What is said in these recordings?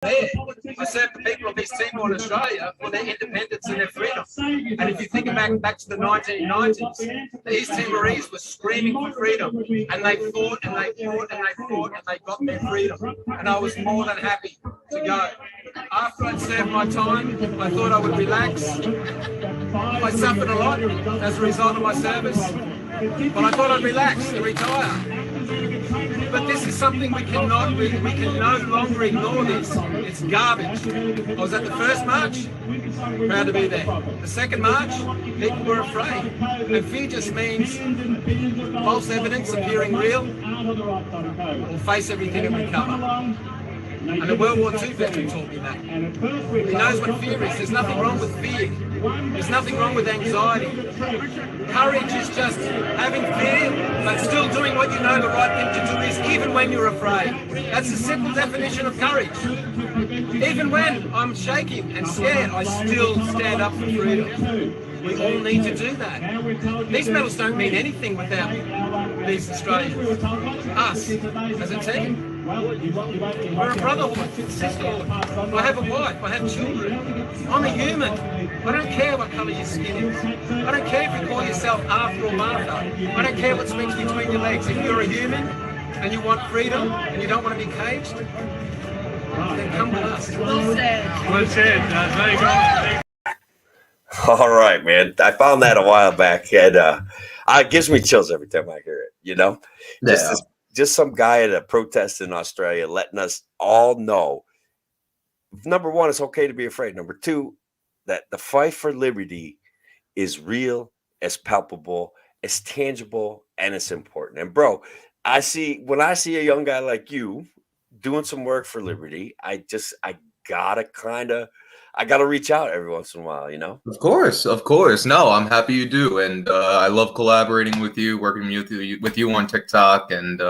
there. I served the people of East Timor and Australia for their independence and their freedom. And if you think back to the 1990s, the East Timorese were screaming for freedom, and they fought and they fought and they fought and they got their freedom. And I was more than happy to go. After I'd served my time, I thought I would relax. I suffered a lot as a result of my service, but I thought I'd relax and retire. But this is something we can no longer ignore this. It's garbage. I was at the first march, proud to be there. The second march, people were afraid. And fear just means false evidence appearing real, or face everything and recover. And the World War II veteran taught me that. He knows what fear is. There's nothing wrong with fear. There's nothing wrong with anxiety. Courage is just having fear, but still doing what you know the right thing to do is, even when you're afraid. That's the simple definition of courage. Even when I'm shaking and scared, I still stand up for freedom. We all need to do that. These medals don't mean anything without these Australians. Us, as a team. We're a brotherhood, sisterhood. I have a wife, I have children. I'm a human. I don't care what colour your skin is. I don't care if you call yourself Arthur or Martha. I don't care what speaks between your legs. If you're a human and you want freedom and you don't want to be caged, then come with us. Well said. Well said. Very good. All right, man. I found that a while back, and it gives me chills every time I hear it. You know, just some guy at a protest in Australia letting us all know. Number one, it's okay to be afraid. Number two, that the fight for liberty is real, it's palpable, it's tangible, and it's important. And bro, when I see a young guy like you doing some work for liberty, I gotta reach out every once in a while, you know? Of course. No, I'm happy you do. And I love collaborating with you, working with you on TikTok. And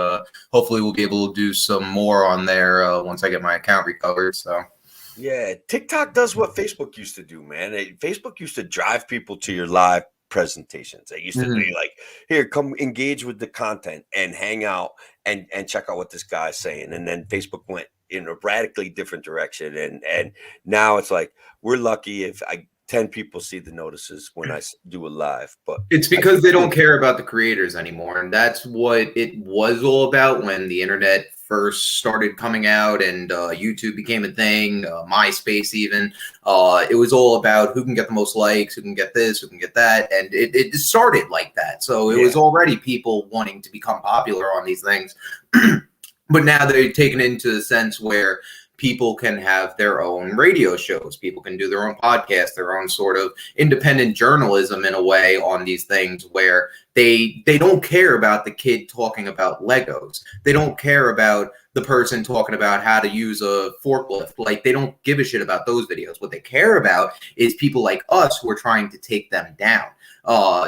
hopefully we'll be able to do some more on there once I get my account recovered. So, yeah, TikTok does what Facebook used to do, man. Facebook used to drive people to your live presentations. They used to be like, here, come engage with the content and hang out and check out what this guy's saying. And then Facebook went in a radically different direction. And now it's like, we're lucky if 10 people see the notices when I do a live, but it's because they don't care about the creators anymore. And that's what it was all about when the internet first started coming out and YouTube became a thing, MySpace even. It was all about who can get the most likes, who can get this, who can get that. And it started like that. So it was already people wanting to become popular on these things. But now they're taken into the sense where people can have their own radio shows. People can do their own podcast, their own sort of independent journalism in a way on these things where they don't care about the kid talking about Legos. They don't care about the person talking about how to use a forklift. Like, they don't give a shit about those videos. What they care about is people like us who are trying to take them down,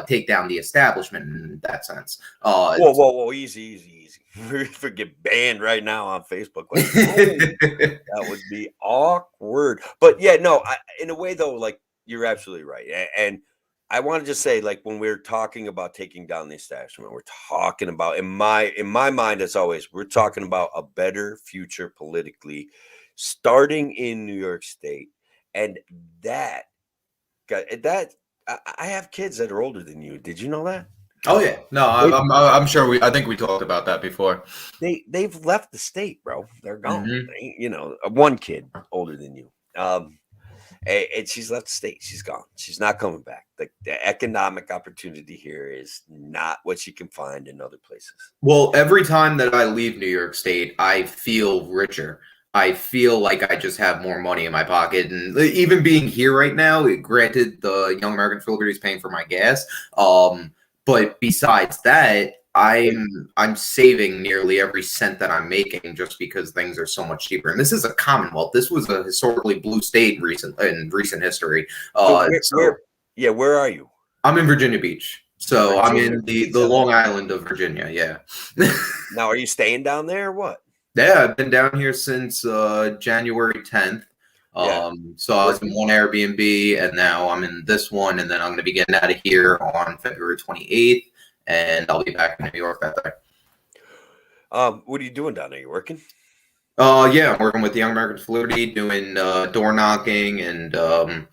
take down the establishment in that sense. Whoa, easy. We get banned right now on Facebook. Like, that would be awkward. But yeah, no, in a way though, like, you're absolutely right. And I want to just say, like, when we're talking about taking down the establishment, we're talking about, in my mind, as always, we're talking about a better future politically, starting in New York State. And I have kids that are older than you. Did you know that? Oh yeah, no, I'm sure I think we talked about that before. They've left the state, bro. They're gone. You know, one kid older than you, and she's left the state. She's gone. She's not coming back. The economic opportunity here is not what you can find in other places. Well, every time that I leave New York State, I feel richer. I feel like I just have more money in my pocket. And even being here right now, granted, the Young American for Liberty is paying for my gas. But besides that, I'm saving nearly every cent that I'm making just because things are so much cheaper. And this is a Commonwealth. This was a historically blue state in recent history. Where are you? I'm in Virginia Beach. So I'm in the Long Island of Virginia. Yeah. Now, are you staying down there or what? Yeah, I've been down here since January 10th. So I was in one Airbnb and now I'm in this one, and then I'm going to be getting out of here on February 28th, and I'll be back in New York that day. What are you doing down there? You working? Yeah, I'm working with the Young Americans for Liberty, doing door knocking and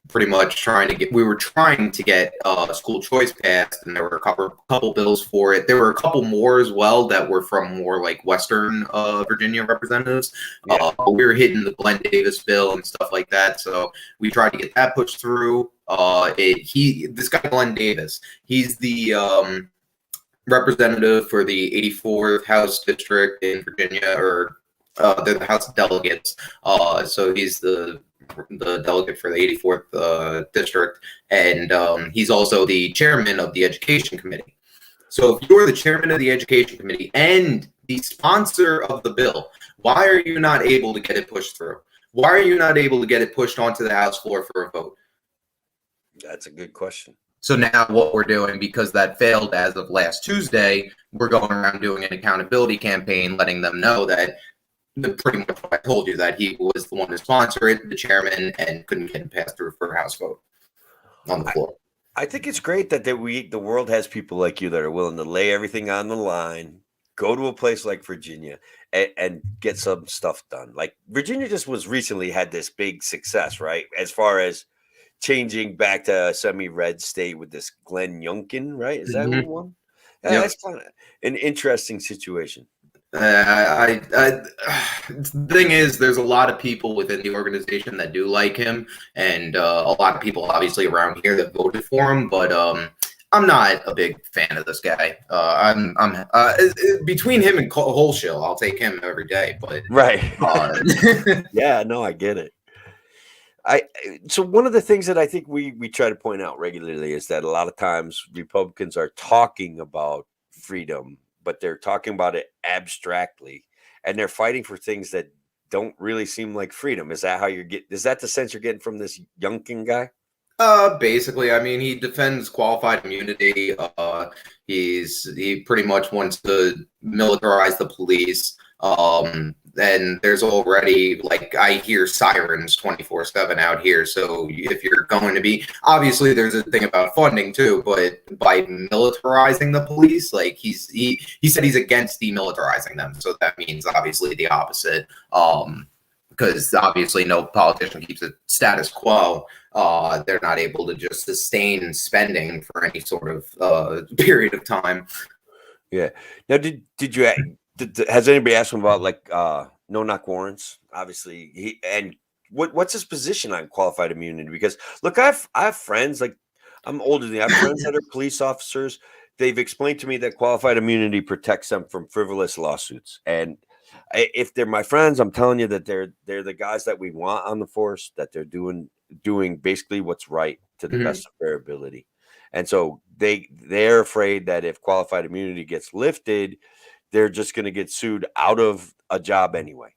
pretty much we were trying to get school choice passed, and there were a couple bills for it. There were a couple more as well that were from more like Western Virginia representatives. Yeah. We were hitting the Glenn Davis bill and stuff like that, so we tried to get that pushed through. This guy Glenn Davis, he's the representative for the 84th House District in Virginia, or they're the House of Delegates. So he's the delegate for the 84th district, and he's also the chairman of the Education Committee. So if you're the chairman of the Education Committee and the sponsor of the bill, why are you not able to get it pushed through? Why are you not able to get it pushed onto the House floor for a vote? That's a good question. So now what we're doing, because that failed as of last Tuesday, we're going around doing an accountability campaign, letting them know that pretty much what I told you, that he was the one to sponsor it, the chairman, and couldn't get it passed through for a House vote on the floor. I think it's great that the world has people like you that are willing to lay everything on the line, go to a place like Virginia, and get some stuff done. Like Virginia just recently had this big success, right? As far as changing back to a semi-red state with this Glenn Youngkin, right? Is that who won? Yeah, yep. That's kind of an interesting situation. The thing is, there's a lot of people within the organization that do like him, and a lot of people obviously around here that voted for him. But I'm not a big fan of this guy. I'm between him and Holshill, I'll take him every day. But right, yeah, no, I get it. So one of the things that I think we try to point out regularly is that a lot of times Republicans are talking about freedom, but they're talking about it abstractly, and they're fighting for things that don't really seem like freedom. Is that how is that the sense you're getting from this Youngkin guy? Basically, I mean, he defends qualified immunity. He pretty much wants to militarize the police. And there's already, like, I hear sirens 24/7 out here. So if you're going to be, obviously there's a thing about funding too, but by militarizing the police, like he said he's against demilitarizing them. So that means obviously the opposite. Because obviously no politician keeps it status quo. They're not able to just sustain spending for any sort of period of time. Yeah. Now, has anybody asked him about like no-knock warrants? Obviously, what's his position on qualified immunity? Because look, I have friends, like I'm older than you. I have friends that are police officers. They've explained to me that qualified immunity protects them from frivolous lawsuits. And if they're my friends, I'm telling you that they're the guys that we want on the force, that they're doing basically what's right to the best of their ability. And so they're afraid that if qualified immunity gets lifted, they're just going to get sued out of a job anyway.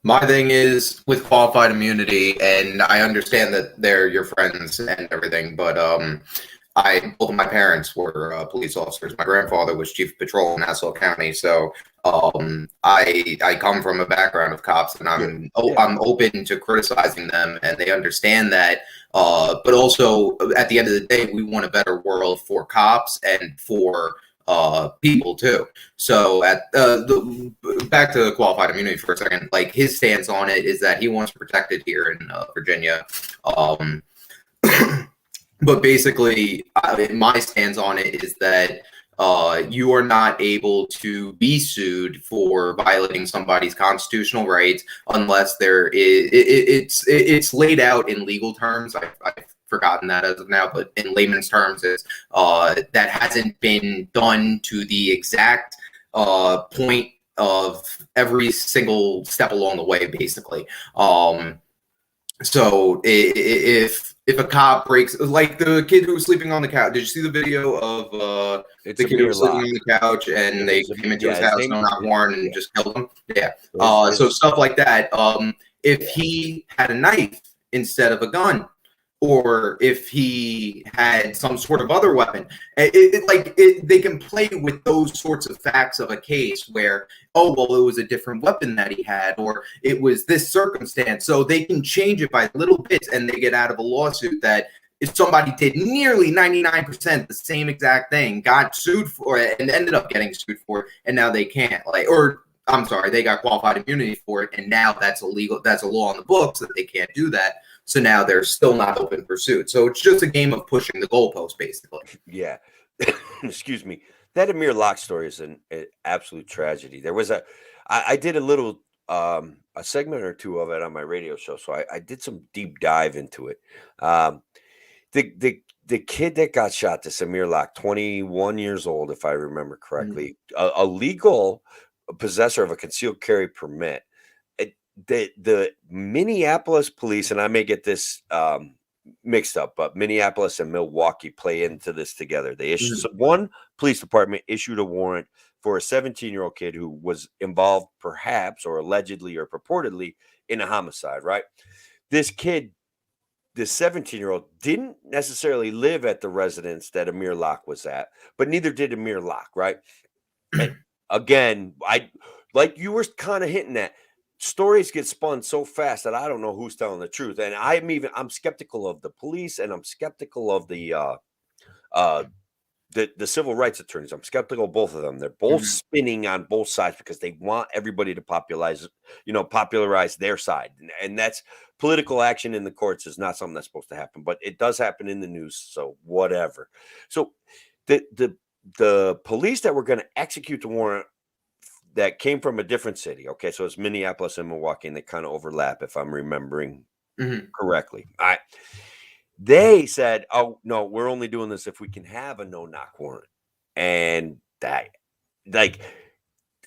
My thing is with qualified immunity, and I understand that they're your friends and everything, but both of my parents were police officers. My grandfather was chief of patrol in Nassau County, so I come from a background of cops, and I'm open to criticizing them, and they understand that. But also, at the end of the day, we want a better world for cops and for people too. So back to qualified immunity for a second, like his stance on it is that he wants to protect it here in Virginia. But basically, my stance on it is that you are not able to be sued for violating somebody's constitutional rights unless it's laid out in legal terms. I've forgotten that as of now, but in layman's terms, it's that hasn't been done to the exact point of every single step along the way, basically. So if a cop breaks, like the kid who was sleeping on the couch, did you see the video of the kid who was sleeping on the couch and they came into his house, not warned, and just killed him? Yeah. So stuff like that. If he had a knife instead of a gun, or if he had some sort of other weapon, they can play with those sorts of facts of a case where, oh, well, it was a different weapon that he had, or it was this circumstance. So they can change it by little bits, and they get out of a lawsuit that if somebody did nearly 99% the same exact thing, got sued for it, and ended up getting sued for it, and now they can't. Or I'm sorry, they got qualified immunity for it, and now that's illegal. That's a law on the books that they can't do that. So now they're still not open for suit. So it's just a game of pushing the goalpost, basically. Yeah. Excuse me. That Amir Locke story is an absolute tragedy. There was I did a little a segment or two of it on my radio show, so I did some deep dive into it. The kid that got shot, this Amir Locke, 21 years old, if I remember correctly, a legal possessor of a concealed carry permit. The Minneapolis police, and I may get this mixed up, but Minneapolis and Milwaukee play into this together. They issued one police department issued a warrant for a 17-year-old kid who was involved, perhaps, or allegedly, or purportedly, in a homicide. Right? This kid, this 17-year-old, didn't necessarily live at the residence that Amir Locke was at, but neither did Amir Locke. Right? And again, like you were kind of hinting at. Stories get spun so fast that I don't know who's telling the truth, and I'm skeptical of the police, and I'm skeptical of the civil rights attorneys. I'm skeptical of both of them. They're both spinning on both sides because they want everybody to popularize their side, and that's political action in the courts is not something that's supposed to happen, but it does happen in the news. So whatever. So the police that were going to execute the warrant that came from a different city. Okay, so it's Minneapolis and Milwaukee, and they kind of overlap, if I'm remembering correctly. All right. They said, "Oh no, we're only doing this if we can have a no-knock warrant." And that, like,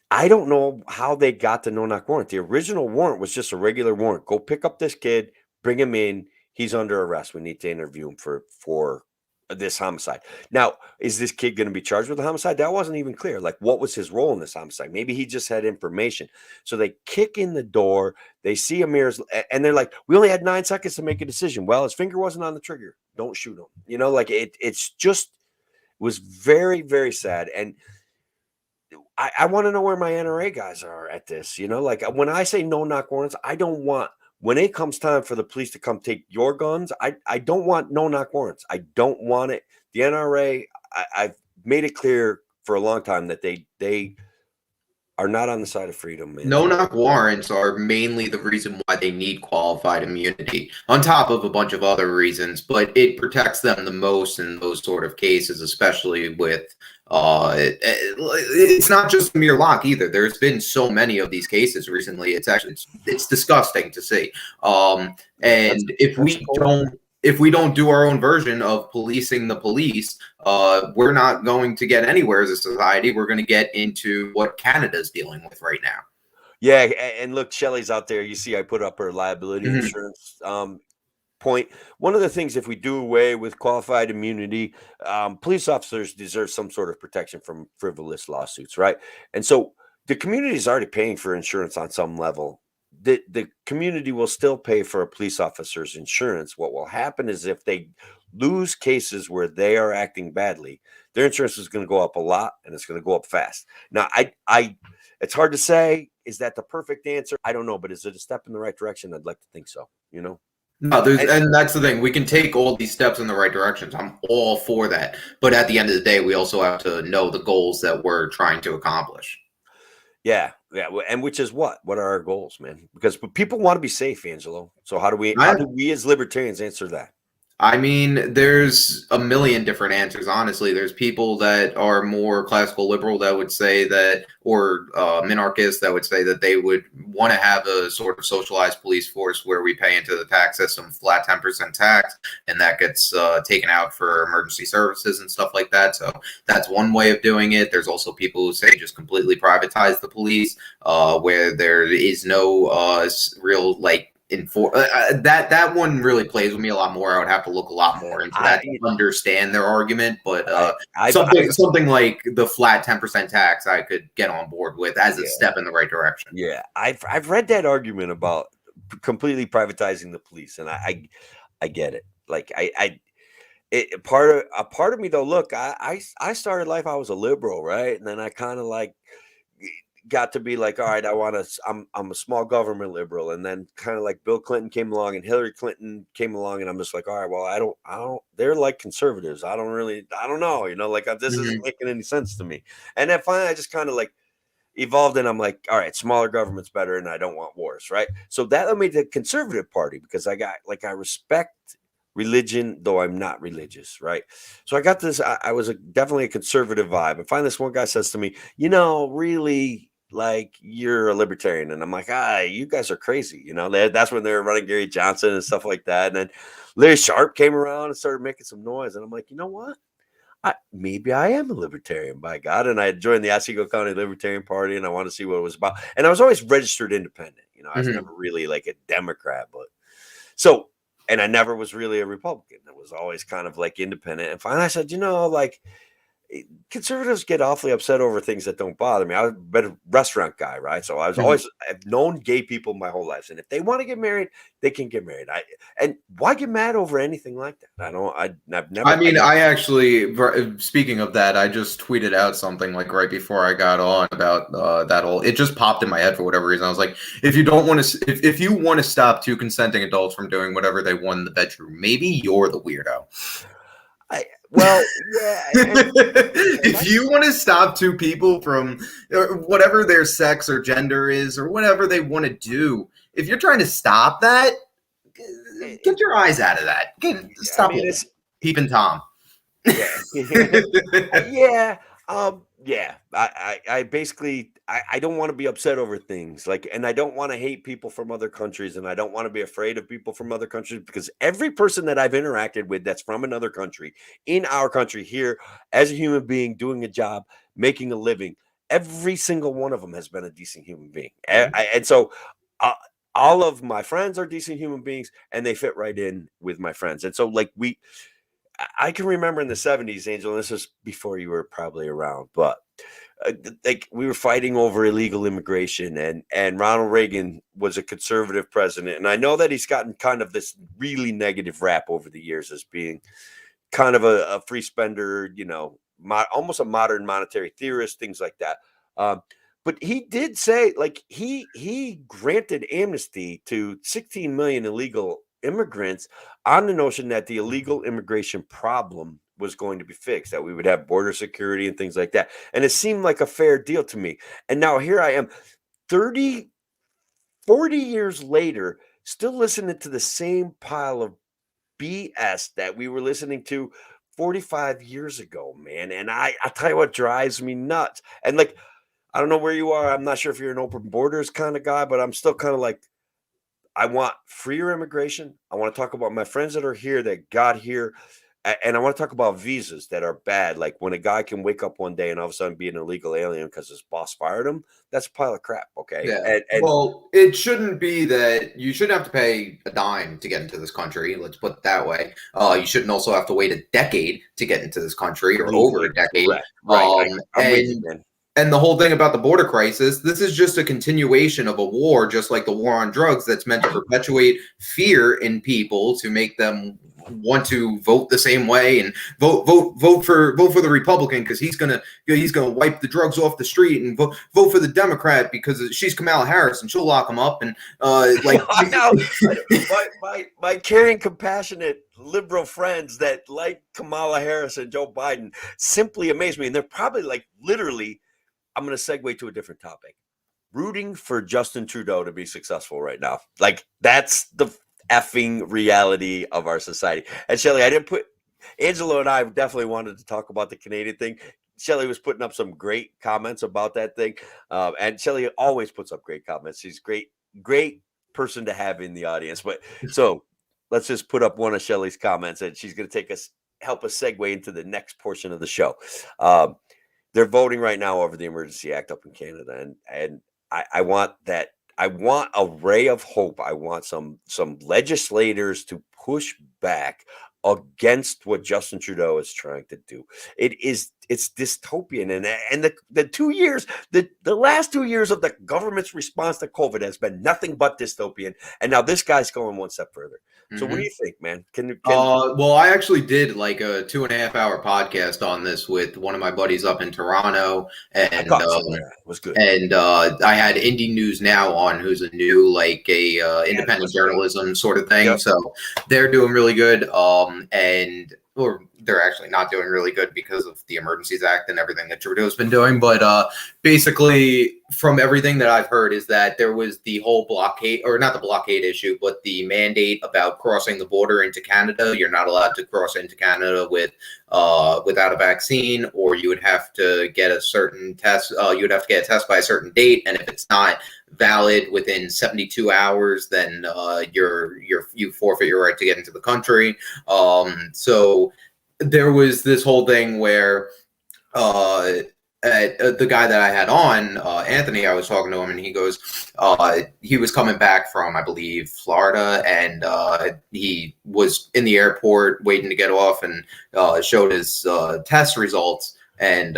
I don't know how they got the no-knock warrant. The original warrant was just a regular warrant. Go pick up this kid, bring him in. He's under arrest. We need to interview him for this homicide. Now, is this kid going to be charged with a homicide? That wasn't even clear. Like, what was his role in this homicide? Maybe he just had information. So they kick in the door. They see Amir's, and they're like, "We only had 9 seconds to make a decision." Well, his finger wasn't on the trigger. Don't shoot him. Like it's just was very, very sad. And I want to know where my NRA guys are at this. Like when I say no knock warrants, I don't want. When it comes time for the police to come take your guns, I don't want no-knock warrants. I don't want it. The NRA, I've made it clear for a long time that they are not on the side of freedom, man. No-knock warrants are mainly the reason why they need qualified immunity, on top of a bunch of other reasons, but it protects them the most in those sort of cases, especially with it's not just Amir Locke either. There's been so many of these cases recently. It's disgusting to see. And if we don't do our own version of policing the police, we're not going to get anywhere as a society. We're going to get into what Canada's dealing with right now. Yeah, and look, Shelly's out there. You see, I put up her liability insurance point. One of the things, if we do away with qualified immunity, police officers deserve some sort of protection from frivolous lawsuits, right? And so the community is already paying for insurance on some level. The community will still pay for a police officer's insurance. What will happen is if they lose cases where they are acting badly, their insurance is going to go up a lot, and it's going to go up fast. Now, it's hard to say, is that the perfect answer? I don't know, but is it a step in the right direction? I'd like to think so, No, and that's the thing. We can take all these steps in the right directions. I'm all for that. But at the end of the day, we also have to know the goals that we're trying to accomplish. Yeah. And which is what? What are our goals, man? Because people want to be safe, Angelo. So how do we as libertarians answer that? I mean, there's a million different answers, honestly. There's people that are more classical liberal that would say that, or minarchists that would say that they would want to have a sort of socialized police force where we pay into the tax system flat 10% tax, and that gets taken out for emergency services and stuff like that. So that's one way of doing it. There's also people who say just completely privatize the police, where there is no real, like, that one really plays with me a lot more. I would have to look a lot more into that to understand their argument, but something like the flat 10% tax I could get on board with as a step in the right direction. Yeah, I've read that argument about completely privatizing the police, and I get it. Like a part of me though. Look, I started life, I was a liberal, right, and then I kind of like got to be like, all right, I'm a small government liberal. And then kind of like Bill Clinton came along and Hillary Clinton came along, and I'm just like, all right, well, I don't, they're like conservatives. I don't know, like this isn't making any sense to me. And then finally I just kind of like, evolved, and I'm like, all right, smaller government's better, and I don't want wars, right? So that led me to the Conservative Party because I respect religion, though I'm not religious, right? So I got this. I was definitely a conservative vibe, and finally, this one guy says to me, really, like, you're a libertarian, and I'm like, you guys are crazy, That's when they were running Gary Johnson and stuff like that, and then Larry Sharp came around and started making some noise, and I'm like, you know what? Maybe I am a libertarian, by God. And I joined the Otsego County Libertarian Party, and I want to see what it was about. And I was always registered independent. I was never really like a Democrat, and I never was really a Republican. I was always kind of like independent. And finally I said, like, conservatives get awfully upset over things that don't bother me. I've been a restaurant guy, right? So I was I've known gay people my whole life, and if they want to get married, they can get married. And why get mad over anything like that? I've never. I actually, speaking of that, I just tweeted out something like right before I got on about that whole. It just popped in my head for whatever reason. I was like, if you want to stop two consenting adults from doing whatever they want in the bedroom, maybe you're the weirdo. Well, yeah. If you want to stop two people from whatever their sex or gender is or whatever they want to do, if you're trying to stop that, get your eyes out of that. Stop peeping Tom. Yeah. I basically I don't want to be upset over things and I don't want to hate people from other countries, and I don't want to be afraid of people from other countries, because every person that I've interacted with that's from another country in our country here as a human being doing a job, making a living, every single one of them has been a decent human being. And so all of my friends are decent human beings, and they fit right in with my friends. And so I can remember in the 70s, Angel, and this is before you were probably around, but we were fighting over illegal immigration, and Ronald Reagan was a conservative president. And I know that he's gotten kind of this really negative rap over the years as being kind of a free spender, almost a modern monetary theorist, things like that. But he did say, he granted amnesty to 16 million illegal immigrants on the notion that the illegal immigration problem was going to be fixed, that we would have border security and things like that. And it seemed like a fair deal to me. And now here I am 40 years later, still listening to the same pile of BS that we were listening to 45 years ago, man. And I tell you what drives me nuts. And I don't know where you are. I'm not sure if you're an open borders kind of guy, but I'm still kind of like, I want freer immigration. I want to talk about my friends that are here, that got here. And I want to talk about visas that are bad. Like when a guy can wake up one day and all of a sudden be an illegal alien because his boss fired him. That's a pile of crap. Okay. Yeah. Well, it shouldn't be that you shouldn't have to pay a dime to get into this country. Let's put it that way. You shouldn't also have to wait a decade to get into this country, or over a decade. Right. And the whole thing about the border crisis, this is just a continuation of a war, just like the war on drugs, that's meant to perpetuate fear in people to make them want to vote the same way and vote for the Republican because he's gonna wipe the drugs off the street, and vote for the Democrat because she's Kamala Harris and she'll lock them up, and my caring, compassionate liberal friends that like Kamala Harris and Joe Biden simply amaze me, and they're probably literally. I'm going to segue to a different topic. Rooting for Justin Trudeau to be successful right now. That's the effing reality of our society. And Shelly, Angelo and I definitely wanted to talk about the Canadian thing. Shelly was putting up some great comments about that thing. And Shelly always puts up great comments. She's great person to have in the audience. But so let's just put up one of Shelly's comments, and she's going to help us segue into the next portion of the show. They're voting right now over the Emergency Act up in Canada, and I want that. I want a ray of hope. I want some legislators to push back against what Justin Trudeau is trying to do. It's dystopian, and the 2 years, the last 2 years of the government's response to COVID has been nothing but dystopian, and now this guy's going one step further. So what do you think, man? Well, I actually did a 2.5 hour podcast on this with one of my buddies up in Toronto, and it was good. And I had Indie News Now on, who's a new independent journalism sort of thing. Yep. So they're doing really good. And or they're actually not doing really good because of the Emergencies Act and everything that Trudeau's been doing. But basically, from everything that I've heard, is that there was the whole blockade, or not the blockade issue, but the mandate about crossing the border into Canada. You're not allowed to cross into Canada without a vaccine, or you would have to get a certain test. You would have to get a test by a certain date, and if it's not valid within 72 hours, then you forfeit your right to get into the country. So there was this whole thing where the guy that I had on, Anthony, I was talking to him, and he goes, he was coming back from, I believe, Florida, and he was in the airport waiting to get off, and showed his test results, and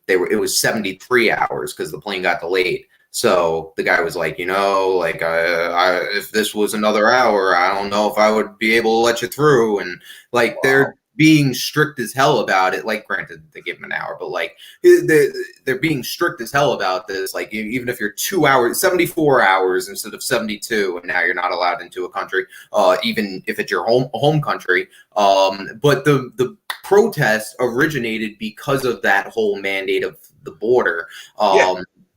it was 73 hours because the plane got delayed. So the guy was like, like, if this was another hour, I don't know if I would be able to let you through. And like, they're being strict as hell about it. Like, granted, they give him an hour, but like, they're being strict as hell about this. Like, even if you're 2 hours, 74 hours instead of 72, and now you're not allowed into a country, even if it's your home country. But the protest originated because of that whole mandate of the border.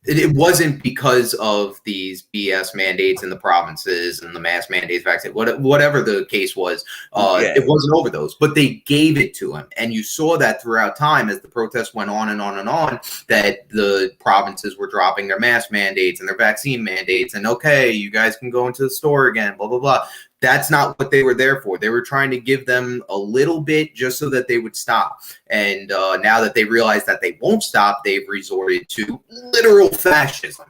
It wasn't because of these BS mandates in the provinces and the mass mandates vaccine, whatever the case was. It wasn't over those, but they gave it to him. And you saw that throughout time as the protests went on and on and on, that the provinces were dropping their mask mandates and their vaccine mandates. And okay, you guys can go into the store again, blah, blah, blah. That's not what they were there for. They were trying to give them a little bit just so that they would stop. And now that they realize that they won't stop, they've resorted to literal fascism.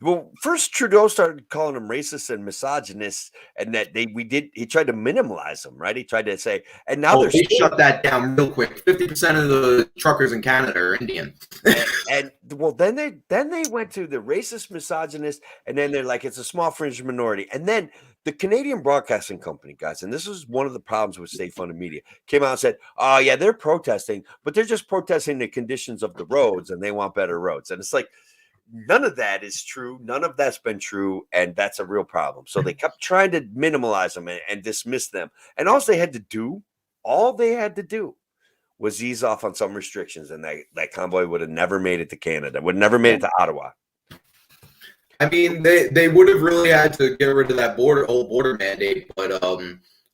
Well, first Trudeau started calling them racist and misogynist, and that he tried to minimalize them, right? He tried to say, and now they shut that down real quick. 50% of the truckers in Canada are Indian. and well, then they went to the racist, misogynist, and then they're like, it's a small fringe minority. And then the Canadian Broadcasting Company, guys, and this is one of the problems with state-funded media, came out and said, oh yeah, they're protesting, but they're just protesting the conditions of the roads, and they want better roads. And it's like, none of that is true. None of that's been true. And that's a real problem. So they kept trying to minimalize them and dismiss them. And all they had to do was ease off on some restrictions. And that convoy would have never made it to Canada, would have never made it to Ottawa. I mean, they would have really had to get rid of that whole border mandate. But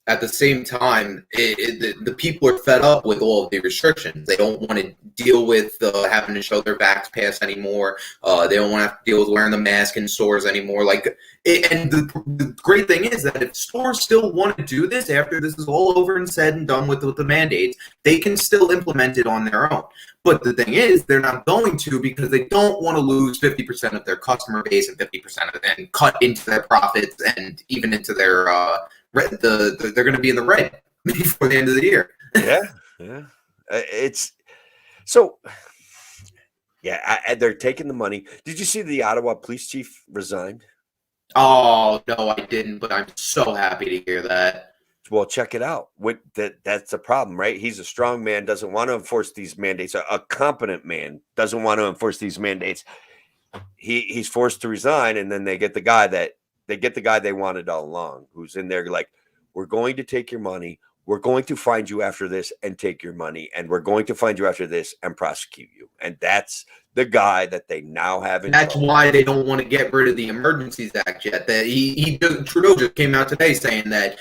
at the same time, the people are fed up with all of the restrictions. They don't want to deal with having to show their vax pass anymore. They don't want to have to deal with wearing the mask in stores anymore. And the great thing is that if stores still want to do this after this is all over and said and done with the mandates, they can still implement it on their own. But the thing is, they're not going to, because they don't want to lose 50% of their customer base and 50% of and cut into their profits and even into their they're going to be in the red before the end of the year. It's so. They're taking the money. Did you see the Ottawa police chief resigned? Oh no, I didn't. But I'm so happy to hear that. Well, check it out. That's a problem, right? He's a strong man, doesn't want to enforce these mandates. A competent man doesn't want to enforce these mandates. He's forced to resign, and then they get the guy they wanted all along, who's in there like, we're going to take your money. We're going to find you after this and take your money, and we're going to find you after this and prosecute you. And that's the guy that they now have in That's trouble. why they don't want to get rid of the Emergencies Act yet. That Trudeau just came out today saying that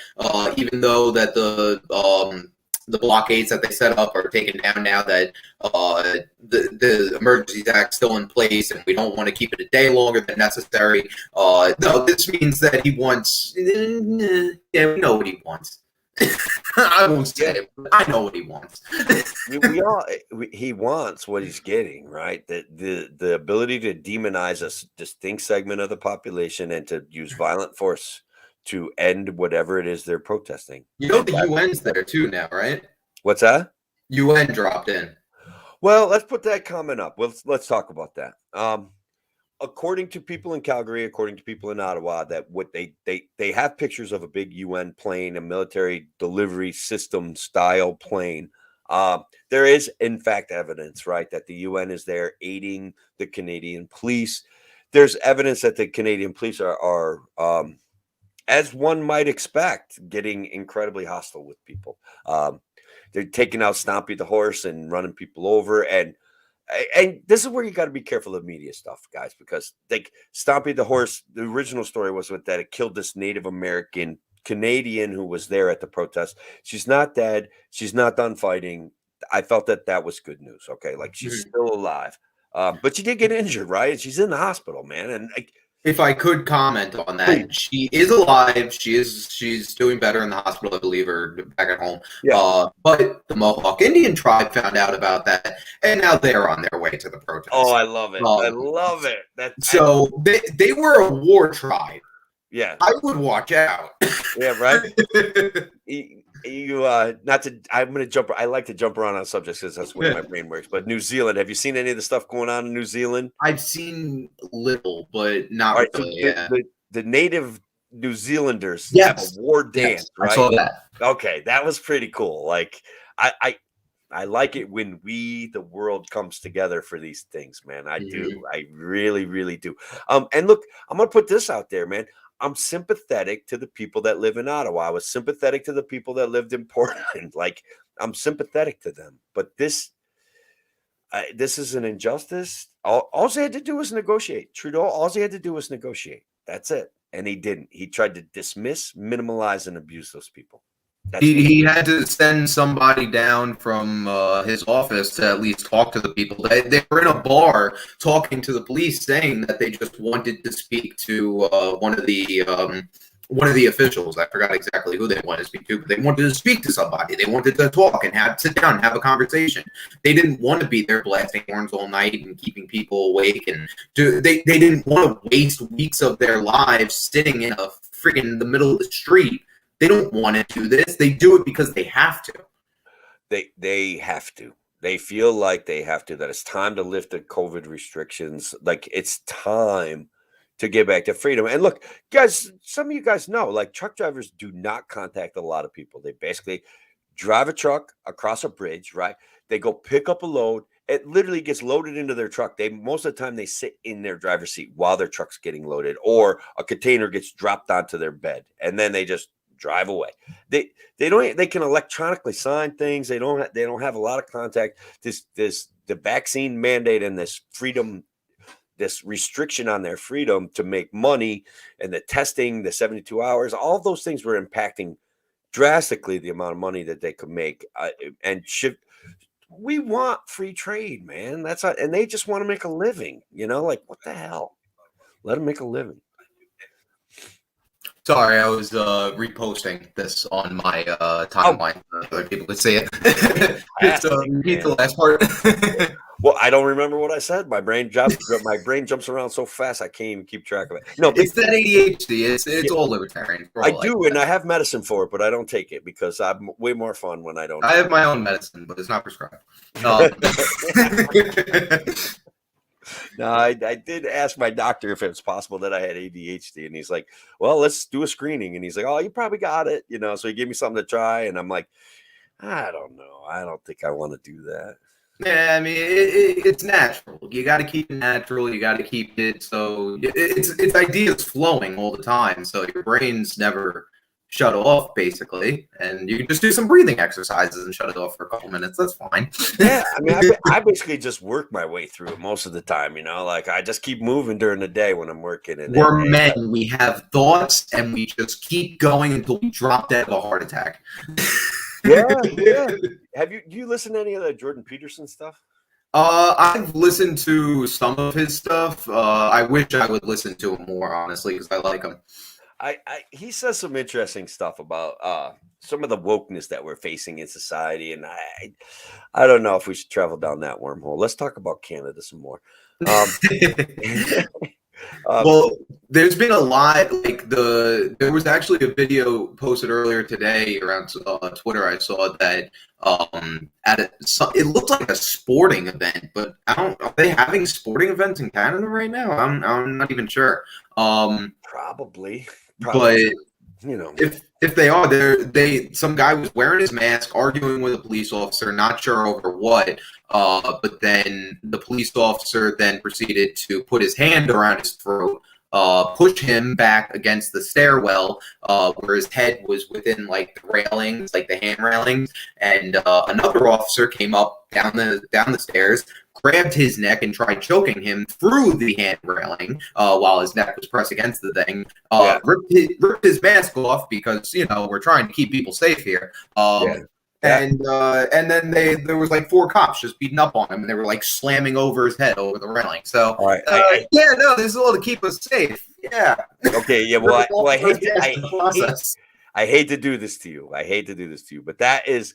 even though that the blockades that they set up are taken down now, that the Emergencies Act still in place, and we don't want to keep it a day longer than necessary. No, this means that he wants. Yeah, we know what he wants. I won't say it, but I know what he wants. He wants what he's getting, right? The ability to demonize a distinct segment of the population and to use violent force to end whatever it is they're protesting. You know, the UN's there too now, right? What's that? UN dropped in. Well, let's put that comment up. Let's talk about that. According to people in Calgary, according to people in Ottawa, that what they have pictures of a big UN plane, a military delivery system style plane. There is, in fact, evidence, right, that the UN is there aiding the Canadian police. There's evidence that the Canadian police are as one might expect, getting incredibly hostile with people. They're taking out Stompy the horse and running people over, and this is where you got to be careful of media stuff, guys, because like Stompy the horse, the original story was with that it killed this Native American Canadian who was there at the protest. She's not dead. She's not done fighting. I felt that was good news. Okay, like she's still alive, but she did get injured, right? And she's in the hospital, man. And like, if I could comment on that, she is alive. She's doing better in the hospital, I believe, or back at home. Yeah. But the Mohawk Indian tribe found out about that, and now they're on their way to the protest. Oh, I love it. I love it. They were a war tribe. Yeah. I would watch out. Yeah, right. I'm going to jump. I like to jump around on subjects because that's the way my brain works. But New Zealand, have you seen any of the stuff going on in New Zealand? I've seen little, but not really. So the native New Zealanders have a war dance, right? I saw that. Okay, that was pretty cool. Like I like it when the world comes together for these things, man. I do. I really, really do. And look, I'm going to put this out there, man. I'm sympathetic to the people that live in Ottawa. I was sympathetic to the people that lived in Portland. Like, I'm sympathetic to them. But this is an injustice. All they had to do was negotiate. Trudeau, all he had to do was negotiate. That's it. And he didn't. He tried to dismiss, minimalize, and abuse those people. He had to send somebody down from his office to at least talk to the people. They were in a bar talking to the police, saying that they just wanted to speak to one of the officials. I forgot exactly who they wanted to speak to, but they wanted to speak to somebody. They wanted to talk and sit down and have a conversation. They didn't want to be there blasting horns all night and keeping people awake. And they didn't want to waste weeks of their lives sitting in the middle of the street. They don't want to do this. They do it because they have to. They have to. They feel like they have to, that it's time to lift the COVID restrictions. Like, it's time to get back to freedom. And look, guys, some of you guys know, like, truck drivers do not contact a lot of people. They basically drive a truck across a bridge, right? They go pick up a load. It literally gets loaded into their truck. Most of the time they sit in their driver's seat while their truck's getting loaded, or a container gets dropped onto their bed, and then they just drive away. They can electronically sign things. They don't have a lot of contact. The vaccine mandate and this freedom, this restriction on their freedom to make money, and the testing, the 72 hours, all of those things were impacting drastically the amount of money that they could make. We want free trade, man. And they just want to make a living, like, what the hell? Let them make a living. Sorry, I was reposting this on my timeline so other people could see it. Just repeat the last part. Well, I don't remember what I said. My brain jumps around so fast I can't even keep track of it. No, it's that ADHD. It's all libertarian. I do, and I have medicine for it, but I don't take it because I'm way more fun when I don't. I have my own medicine, but it's not prescribed. No, I did ask my doctor if it was possible that I had ADHD, and he's like, well, let's do a screening. And he's like, oh, you probably got it, so he gave me something to try, and I'm like, I don't know. I don't think I want to do that. Yeah, I mean, it's natural. You got to keep it natural. You got to keep it so it's ideas flowing all the time, so your brain's never shut off, basically, and you can just do some breathing exercises and shut it off for a couple minutes. That's fine. Yeah, I mean, I basically just work my way through it most of the time, like I just keep moving during the day when I'm working. And we're men. We have thoughts, and we just keep going until we drop dead of a heart attack. Yeah. Do you listen to any of the Jordan Peterson stuff? I've listened to some of his stuff. I wish I would listen to him more, honestly, because I like him. He says some interesting stuff about some of the wokeness that we're facing in society, and I don't know if we should travel down that wormhole. Let's talk about Canada some more. Well, there's been a lot. There was actually a video posted earlier today around Twitter. I saw that it looked like a sporting event, but are they having sporting events in Canada right now? I'm not even sure. Probably. But if they are, some guy was wearing his mask, arguing with a police officer, not sure over what. But then the police officer then proceeded to put his hand around his throat push him back against the stairwell, where his head was within like the railings, like the hand railings, and another officer came up down the stairs, grabbed his neck and tried choking him through the hand railing while his neck was pressed against the thing. Ripped his mask off because, you know, we're trying to keep people safe here. And then there was like 4 cops just beating up on him, and they were like slamming over his head over the railing. So this is all to keep us safe. Yeah. Okay. Yeah. Well, I hate to do this to you. I hate to do this to you, but that is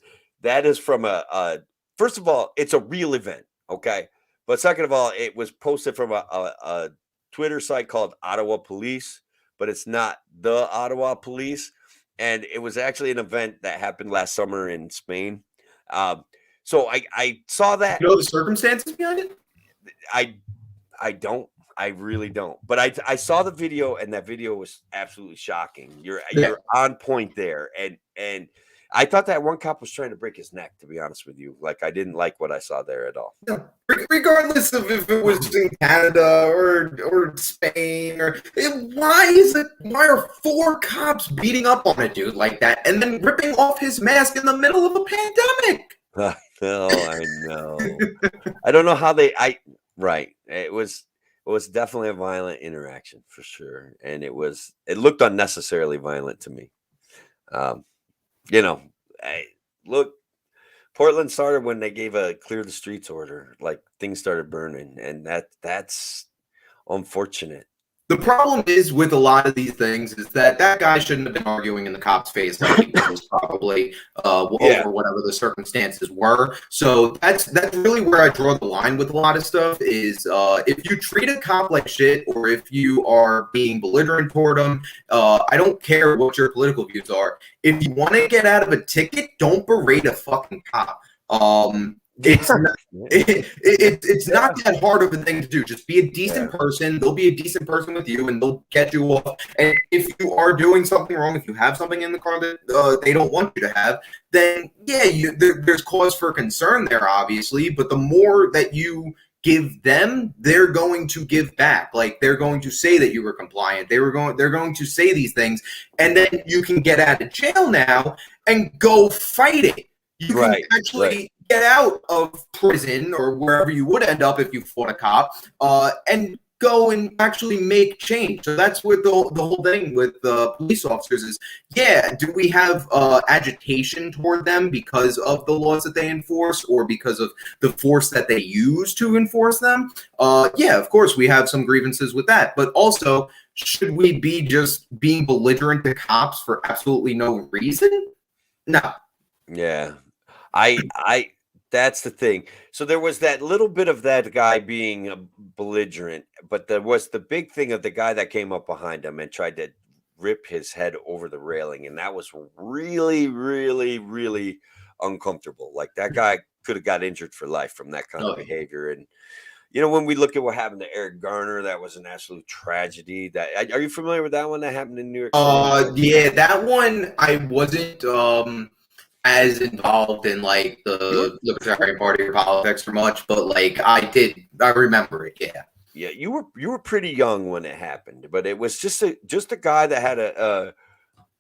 from a first of all, it's a real event. Okay. But second of all, it was posted from a Twitter site called Ottawa Police, but it's not the Ottawa Police. And it was actually an event that happened last summer in Spain. So I saw that. You know the circumstances behind it? I don't. I really don't. But I saw the video, and that video was absolutely shocking. You're on point there. And I thought that one cop was trying to break his neck, to be honest with you. Like, I didn't like what I saw there at all. Yeah. Regardless of if it was in Canada or Spain why are 4 cops beating up on a dude like that and then ripping off his mask in the middle of a pandemic? I know. I don't know how right. It was definitely a violent interaction for sure. And it looked unnecessarily violent to me. You know, look, Portland started when they gave a clear the streets order, like things started burning, and that's unfortunate. The problem is with a lot of these things is that guy shouldn't have been arguing in the cop's face. Like he was probably over whatever the circumstances were. So that's really where I draw the line with a lot of stuff is if you treat a cop like shit or if you are being belligerent toward him, I don't care what your political views are. If you want to get out of a ticket, don't berate a fucking cop. It's not that hard of a thing to do. Just be a decent person. They'll be a decent person with you, and they'll get you off. And if you are doing something wrong, if you have something in the car that they don't want you to have, then there's cause for concern there, obviously. But the more that you give them, they're going to give back. Like they're going to say that you were compliant. They're going to say these things, and then you can get out of jail now and go fight it. You can actually get out of prison or wherever you would end up if you fought a cop, and go and actually make change. So that's what the whole thing with police officers is. Yeah, do we have agitation toward them because of the laws that they enforce or because of the force that they use to enforce them? Yeah, of course we have some grievances with that. But also, should we be just being belligerent to cops for absolutely no reason? No. Yeah. I that's the thing. So there was that little bit of that guy being belligerent, but there was the big thing of the guy that came up behind him and tried to rip his head over the railing. And that was really, really, really uncomfortable. Like that guy could have got injured for life from that kind of behavior. And, you know, when we look at what happened to Eric Garner, that was an absolute tragedy. Are you familiar with that one that happened in New York City? Yeah, that one I wasn't as involved in like the Libertarian Party or politics for much, but like I remember it. Yeah, you were pretty young when it happened, but it was just a guy that had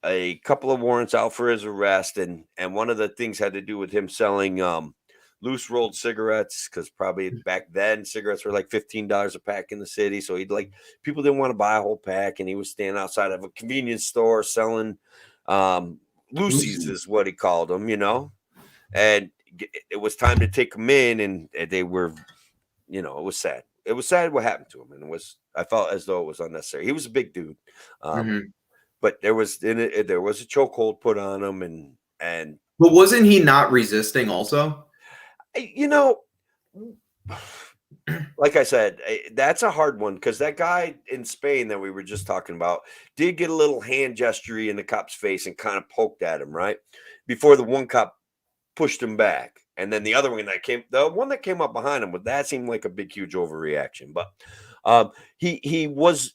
a couple of warrants out for his arrest, and one of the things had to do with him selling loose rolled cigarettes, because probably back then cigarettes were like $15 a pack in the city, so people didn't want to buy a whole pack, and he was standing outside of a convenience store selling loosies is what he called them, you know, and it was time to take them in, and they were, you know, it was sad. It was sad what happened to him, and I felt as though it was unnecessary. He was a big dude, but there was a chokehold put on him, and. But wasn't he not resisting also? You know, like I said, that's a hard one because that guy in Spain that we were just talking about did get a little hand gesture in the cop's face and kind of poked at him, right? Before the one cop pushed him back. And then the one that came up behind him, that seemed like a big, huge overreaction. But he was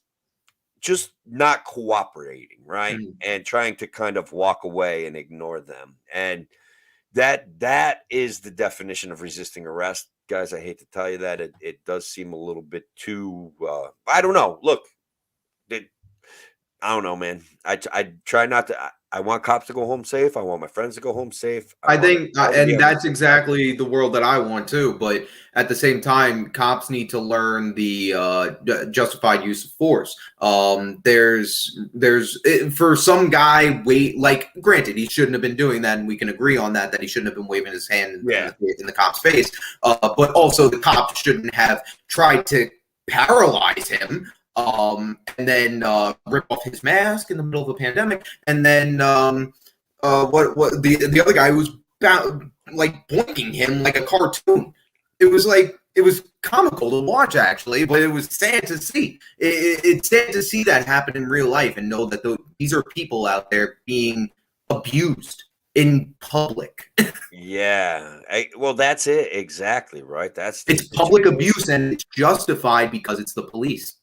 just not cooperating, right? And trying to kind of walk away and ignore them. And that is the definition of resisting arrest. Guys, I hate to tell you that it does seem a little bit too, I don't know. Look, I don't know, man. I try not to. I want cops to go home safe. I want my friends to go home safe. I think, and that's everything. exactly the world that I want too. But at the same time, cops need to learn the justified use of force. For some guy, like, granted, he shouldn't have been doing that, and we can agree on that he shouldn't have been waving his hand in the cop's face. But also, the cop shouldn't have tried to paralyze him. And then rip off his mask in the middle of a pandemic, and then what the other guy was like boinking him like a cartoon. It was comical to watch, actually, but it was sad to see. It's sad to see that happen in real life and know that these are people out there being abused in public. Yeah. Well, that's it. Exactly. Right. It's public abuse, and it's justified because it's the police.